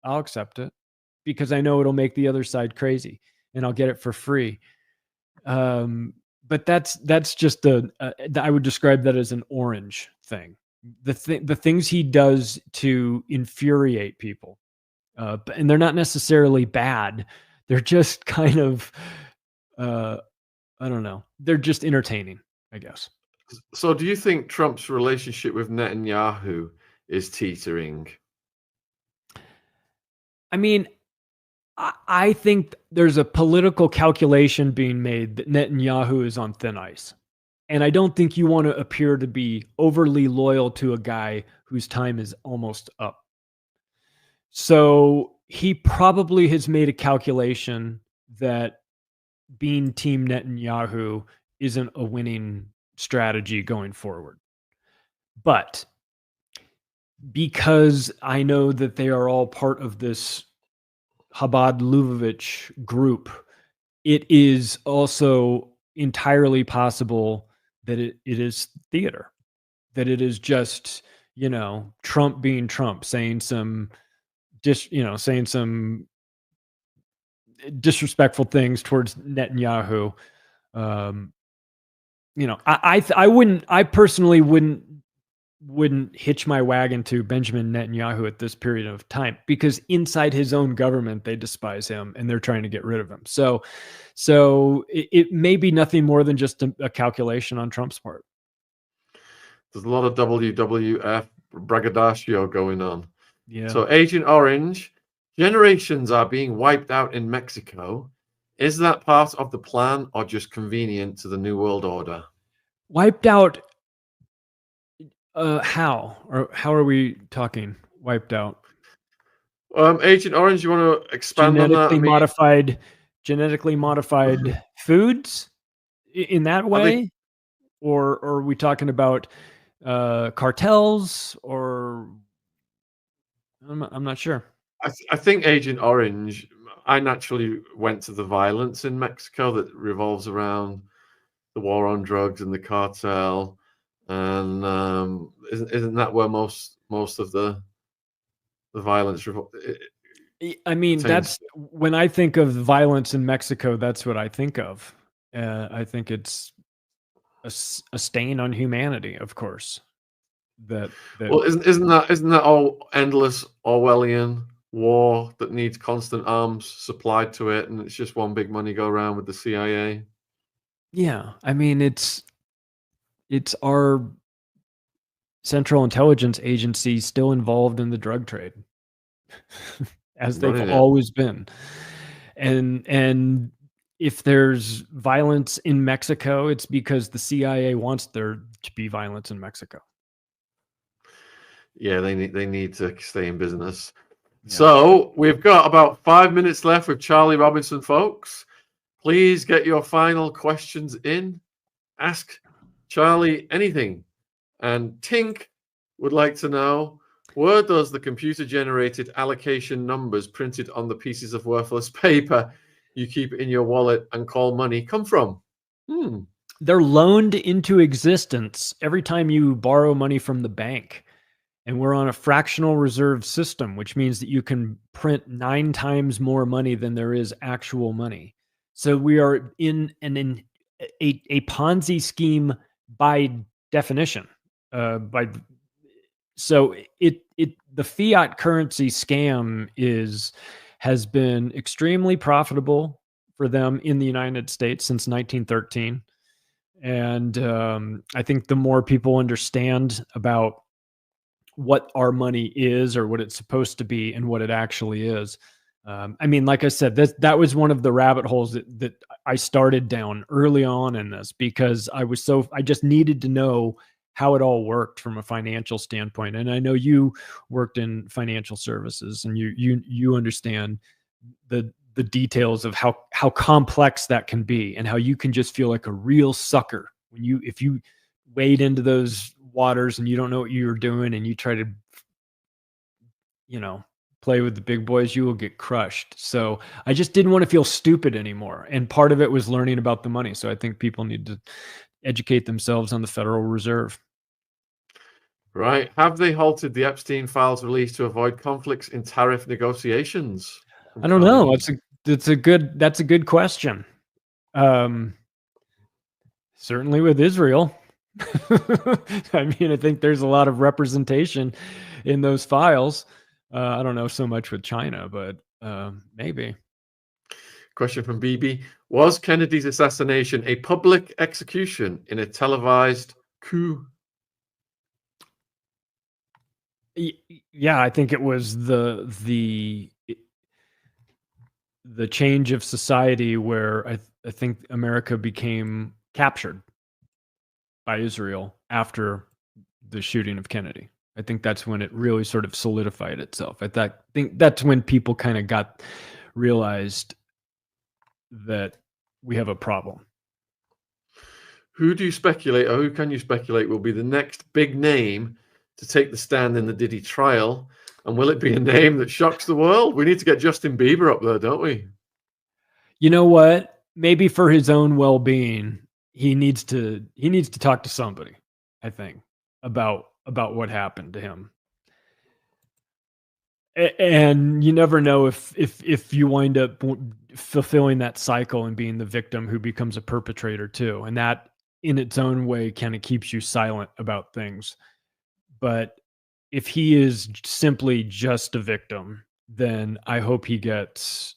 I'll accept it because I know it'll make the other side crazy and I'll get it for free. But that's just I would describe that as an orange thing. The things he does to infuriate people, and they're not necessarily bad. They're just kind of, I don't know. They're just entertaining, I guess. So do you think Trump's relationship with Netanyahu is teetering? I mean, I think there's a political calculation being made that Netanyahu is on thin ice. And I don't think you want to appear to be overly loyal to a guy whose time is almost up. So he probably has made a calculation that being Team Netanyahu isn't a winning strategy going forward. But because I know that they are all part of this Chabad Lubavitch group, it is also entirely possible that it is theater, that it is just, Trump being Trump, saying some disrespectful things towards Netanyahu. I personally wouldn't hitch my wagon to Benjamin Netanyahu at this period of time because inside his own government, they despise him and they're trying to get rid of him. So it may be nothing more than just a calculation on Trump's part. There's a lot of WWF braggadocio going on. Yeah. So Agent Orange, generations are being wiped out in Mexico. Is that part of the plan or just convenient to the New World Order? Wiped out? How? Or how are we talking wiped out? Agent Orange, you want to expand on that? Genetically modified foods in that way? Or are we talking about cartels? Or I'm not sure. I think Agent Orange, I naturally went to the violence in Mexico that revolves around the war on drugs and the cartel. And isn't that where most of the violence? I mean, that's when I think of violence in Mexico. That's what I think of. I think it's a stain on humanity, of course. Well, isn't that all endless Orwellian war that needs constant arms supplied to it, and it's just one big money go around with the CIA? Yeah, I mean it's our Central Intelligence Agency still involved in the drug trade, as they've always been. And if there's violence in Mexico, it's because the CIA wants there to be violence in Mexico. Yeah, they need to stay in business. Yeah. So we've got about 5 minutes left with Charlie Robinson, folks. Please get your final questions in. Ask Charlie anything. And Tink would like to know, where does the computer-generated allocation numbers printed on the pieces of worthless paper you keep in your wallet and call money come from? They're loaned into existence every time you borrow money from the bank. And we're on a fractional reserve system, which means that you can print 9 times more money than there is actual money. So we are in a Ponzi scheme by definition. The fiat currency scam has been extremely profitable for them in the United States since 1913. And I think the more people understand about what our money is or what it's supposed to be and what it actually is. I mean, like I said, that was one of the rabbit holes that I started down early on in this because I just needed to know how it all worked from a financial standpoint. And I know you worked in financial services and you understand the details of how complex that can be and how you can just feel like a real sucker if you wade into those waters and you don't know what you're doing and you try to play with the big boys, you will get crushed. So I just didn't want to feel stupid anymore, and part of it was learning about the money. So I think people need to educate themselves on the Federal Reserve. Right. Have they halted the Epstein files release to avoid conflicts in tariff negotiations? I don't know. That's a good question. Certainly with Israel. I mean, I think there's a lot of representation in those files. I don't know so much with China, but maybe. Question from BB. Was Kennedy's assassination a public execution in a televised coup? Yeah, I think it was the change of society where I think America became captured by Israel after the shooting of Kennedy. I think that's when it really sort of solidified itself. I think that's when people kind of realized that we have a problem. Who do you speculate, or who can you speculate will be the next big name to take the stand in the Diddy trial? And will it be a name that shocks the world? We need to get Justin Bieber up there, don't we? You know what? Maybe for his own well-being, he needs to talk to somebody, I think, about what happened to him. And you never know if you wind up fulfilling that cycle and being the victim who becomes a perpetrator too. And that in its own way kind of keeps you silent about things. But if he is simply just a victim, then I hope he gets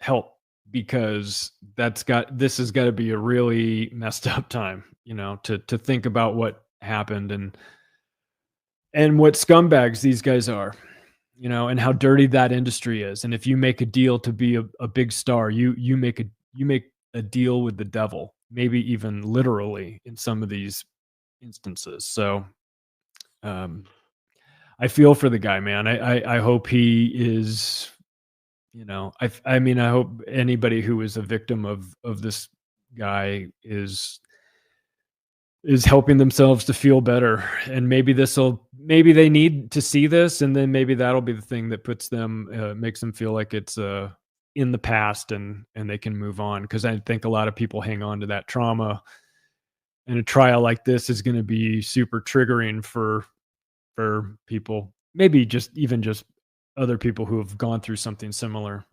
help, because this has got to be a really messed up time, to think about what happened and what scumbags these guys are, and how dirty that industry is. And if you make a deal to be a big star, you make a deal with the devil, maybe even literally in some of these instances. So I feel for the guy, man. I hope he is, I mean, I hope anybody who is a victim of this guy is helping themselves to feel better. And maybe they need to see this, and then maybe that'll be the thing that puts them, makes them feel like it's in the past, and they can move on. Because I think a lot of people hang on to that trauma, and a trial like this is going to be super triggering for people, maybe just other people who have gone through something similar,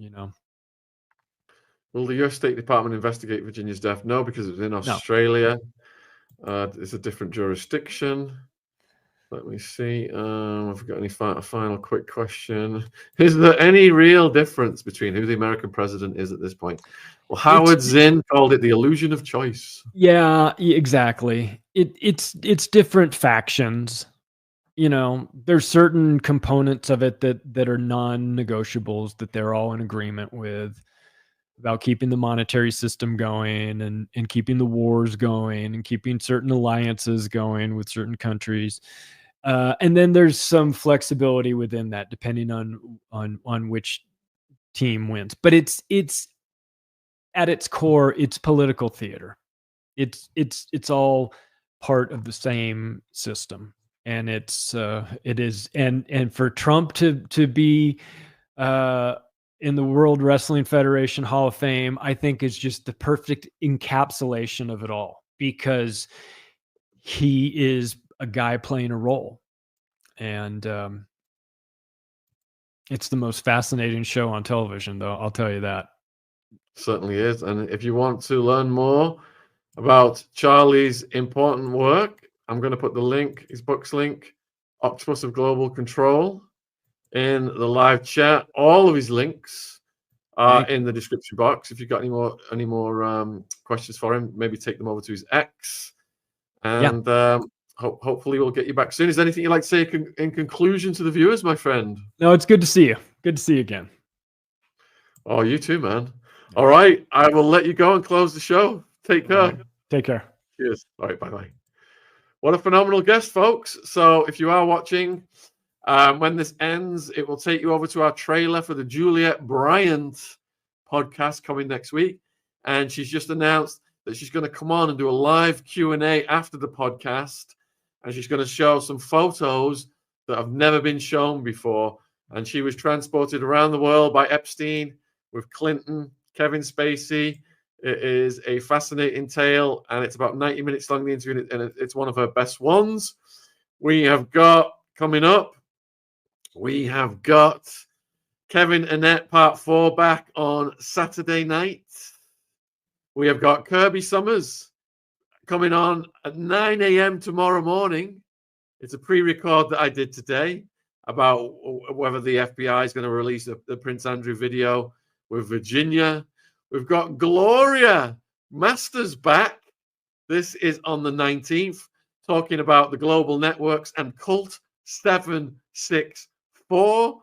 Will the US State Department investigate Virginia's death? No, because it was in Australia. No. It's a different jurisdiction. Let me see. Have we got any final quick question? Is there any real difference between who the American president is at this point? Well, Howard Zinn called it the illusion of choice. Yeah, exactly. It's different factions. There's certain components of it that are non-negotiables, that they're all in agreement with, about keeping the monetary system going, and keeping the wars going, and keeping certain alliances going with certain countries. And then there's some flexibility within that, depending on which team wins. But it's at its core, it's political theater. It's all part of the same system. And it is, and for Trump to be in the World Wrestling Federation Hall of Fame, I think is just the perfect encapsulation of it all, because he is a guy playing a role. And it's the most fascinating show on television, though, I'll tell you that. Certainly is. And if you want to learn more about Charlie's important work, I'm going to put the link, his book's link, Octopus of Global Control, in the live chat. All of his links are in the description box. If you've got any more questions for him, maybe take them over to his X. And hopefully we'll get you back soon. Is there anything you'd like to say in conclusion to the viewers, my friend? No, it's good to see you. Good to see you again. Oh, you too, man. All right. I will let you go and close the show. Take care. Right. Take care. Cheers. All right. Bye-bye. What a phenomenal guest, folks. So if you are watching, when this ends, it will take you over to our trailer for the Juliet Bryant podcast coming next week. And she's just announced that she's going to come on and do a live Q&A after the podcast. And she's going to show some photos that have never been shown before. And she was transported around the world by Epstein with Clinton, Kevin Spacey. It is a fascinating tale, and it's about 90 minutes long, the interview, and it's one of her best ones. We have got, coming up, we have got Kevin Annette Part 4 back on Saturday night. We have got Kirby Summers coming on at 9 a.m. tomorrow morning. It's a pre-record that I did today about whether the FBI is going to release the Prince Andrew video with Virginia. We've got Gloria Masters back. This is on the 19th, talking about the global networks and Cult 764.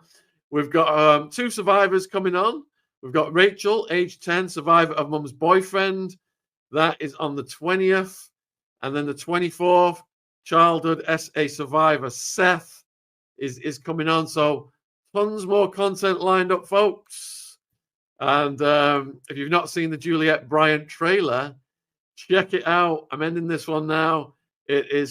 We've got 2 survivors coming on. We've got Rachel, age 10, survivor of mum's boyfriend. That is on the 20th. And then the 24th, childhood SA survivor Seth is coming on. So tons more content lined up, folks. And if you've not seen the Juliette Bryant trailer, check it out. I'm ending this one now. It is